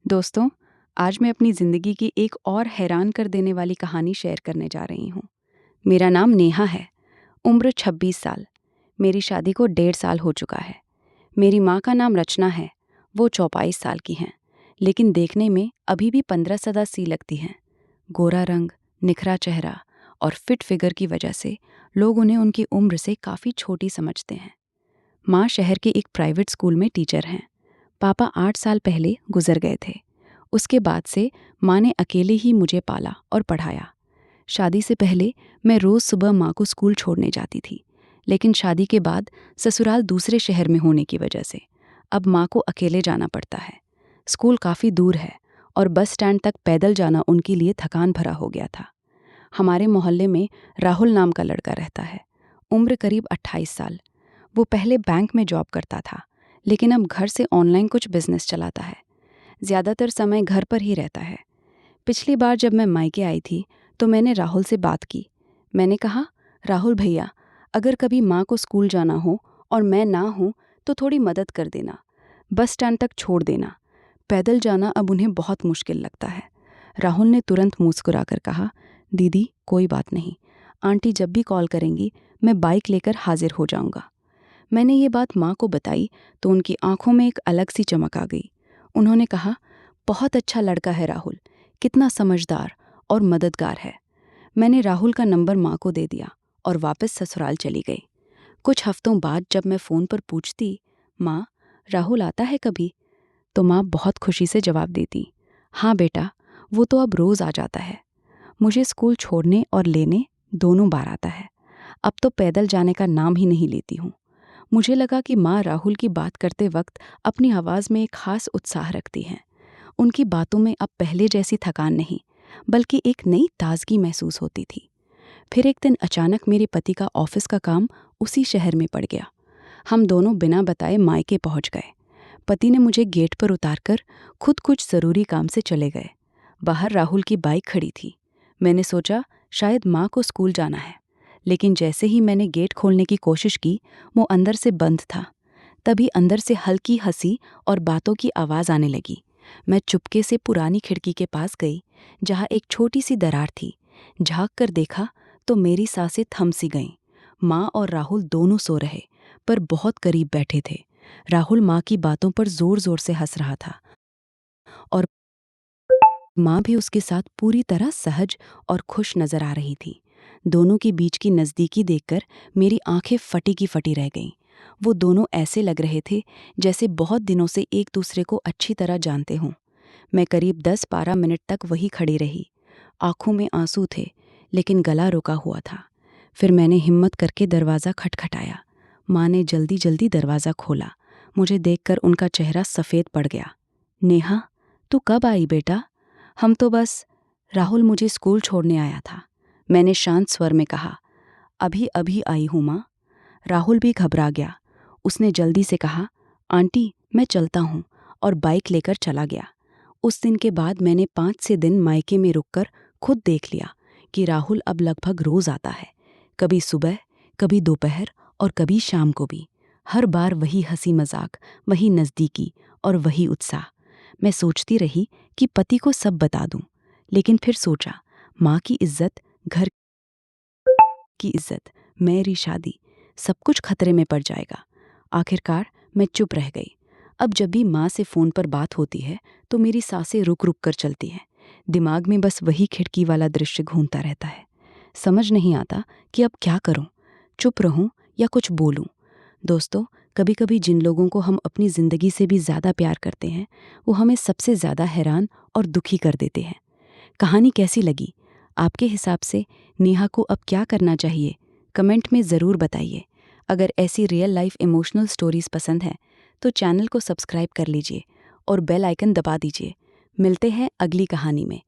दोस्तों, आज मैं अपनी ज़िंदगी की एक और हैरान कर देने वाली कहानी शेयर करने जा रही हूँ। मेरा नाम नेहा है, उम्र 26 साल। मेरी शादी को 1.5 साल हो चुका है। मेरी माँ का नाम रचना है, वो 24 साल की हैं, लेकिन देखने में अभी भी 15 सी लगती हैं। गोरा रंग, निखरा चेहरा और फिट फिगर की वजह से लोग उन्हें उनकी उम्र से काफ़ी छोटी समझते हैं। माँ शहर के एक प्राइवेट स्कूल में टीचर हैं। पापा 8 साल पहले गुजर गए थे। उसके बाद से माँ ने अकेले ही मुझे पाला और पढ़ाया। शादी से पहले मैं रोज़ सुबह माँ को स्कूल छोड़ने जाती थी, लेकिन शादी के बाद ससुराल दूसरे शहर में होने की वजह से अब माँ को अकेले जाना पड़ता है। स्कूल काफ़ी दूर है और बस स्टैंड तक पैदल जाना उनके लिए थकान भरा हो गया था। हमारे मोहल्ले में राहुल नाम का लड़का रहता है, उम्र करीब 28 साल। वो पहले बैंक में जॉब करता था, लेकिन अब घर से ऑनलाइन कुछ बिजनेस चलाता है। ज़्यादातर समय घर पर ही रहता है। पिछली बार जब मैं मायके आई थी तो मैंने राहुल से बात की। मैंने कहा, राहुल भैया, अगर कभी माँ को स्कूल जाना हो और मैं ना हूँ तो थोड़ी मदद कर देना, बस स्टैंड तक छोड़ देना। पैदल जाना अब उन्हें बहुत मुश्किल लगता है। राहुल ने तुरंत मुस्कुराकर कहा, दीदी कोई बात नहीं, आंटी जब भी कॉल करेंगी मैं बाइक लेकर हाजिर हो जाऊँगा। मैंने ये बात माँ को बताई तो उनकी आंखों में एक अलग सी चमक आ गई। उन्होंने कहा, बहुत अच्छा लड़का है राहुल, कितना समझदार और मददगार है। मैंने राहुल का नंबर माँ को दे दिया और वापस ससुराल चली गई। कुछ हफ्तों बाद जब मैं फ़ोन पर पूछती, माँ राहुल आता है कभी, तो माँ बहुत खुशी से जवाब देती, हाँ बेटा, वो तो अब रोज़ आ जाता है। मुझे स्कूल छोड़ने और लेने दोनों बार आता है। अब तो पैदल जाने का नाम ही नहीं लेती हूँ। मुझे लगा कि माँ राहुल की बात करते वक्त अपनी आवाज़ में एक खास उत्साह रखती हैं। उनकी बातों में अब पहले जैसी थकान नहीं, बल्कि एक नई ताजगी महसूस होती थी। फिर एक दिन अचानक मेरे पति का ऑफिस का काम उसी शहर में पड़ गया। हम दोनों बिना बताए मायके पहुंच गए। पति ने मुझे गेट पर उतारकर खुद कुछ ज़रूरी काम से चले गए। बाहर राहुल की बाइक खड़ी थी। मैंने सोचा शायद माँ को स्कूल जाना है, लेकिन जैसे ही मैंने गेट खोलने की कोशिश की, वो अंदर से बंद था। तभी अंदर से हल्की हंसी और बातों की आवाज़ आने लगी। मैं चुपके से पुरानी खिड़की के पास गई, जहाँ एक छोटी सी दरार थी। झांक कर देखा तो मेरी सांसें थम सी गईं। माँ और राहुल दोनों सो रहे, पर बहुत करीब बैठे थे। राहुल माँ की बातों पर जोर जोर से हंस रहा था और माँ भी उसके साथ पूरी तरह सहज और खुश नजर आ रही थी। दोनों के बीच की नज़दीकी देखकर मेरी आंखें फटी की फटी रह गईं। वो दोनों ऐसे लग रहे थे जैसे बहुत दिनों से एक दूसरे को अच्छी तरह जानते हों। मैं करीब 10-12 मिनट तक वही खड़ी रही। आंखों में आंसू थे, लेकिन गला रुका हुआ था। फिर मैंने हिम्मत करके दरवाज़ा खटखटाया। माँ ने जल्दी जल्दी दरवाज़ा खोला। मुझे देखकर उनका चेहरा सफ़ेद पड़ गया। नेहा, तू कब आई बेटा? हम तो बस, राहुल मुझे स्कूल छोड़ने आया था, मैंने शांत स्वर में कहा। अभी अभी आई हूँ माँ। राहुल भी घबरा गया। उसने जल्दी से कहा, आंटी मैं चलता हूँ, और बाइक लेकर चला गया। उस दिन के बाद मैंने 5-6 दिन मायके में रुककर खुद देख लिया कि राहुल अब लगभग रोज़ आता है। कभी सुबह, कभी दोपहर और कभी शाम को भी। हर बार वही हंसी मजाक, वही नज़दीकी और वही उत्साह। मैं सोचती रही कि पति को सब बता दूं, लेकिन फिर सोचा, माँ की इज्जत, घर की इज्जत, मेरी शादी, सब कुछ खतरे में पड़ जाएगा। आखिरकार मैं चुप रह गई। अब जब भी माँ से फ़ोन पर बात होती है तो मेरी सांसें रुक रुक कर चलती हैं। दिमाग में बस वही खिड़की वाला दृश्य घूमता रहता है। समझ नहीं आता कि अब क्या करूं, चुप रहूं या कुछ बोलूं। दोस्तों, कभी कभी जिन लोगों को हम अपनी ज़िंदगी से भी ज़्यादा प्यार करते हैं, वो हमें सबसे ज़्यादा हैरान और दुखी कर देते हैं। कहानी कैसी लगी? आपके हिसाब से नेहा को अब क्या करना चाहिए? कमेंट में ज़रूर बताइए। अगर ऐसी रियल लाइफ इमोशनल स्टोरीज़ पसंद हैं तो चैनल को सब्सक्राइब कर लीजिए और बेल आइकन दबा दीजिए। मिलते हैं अगली कहानी में।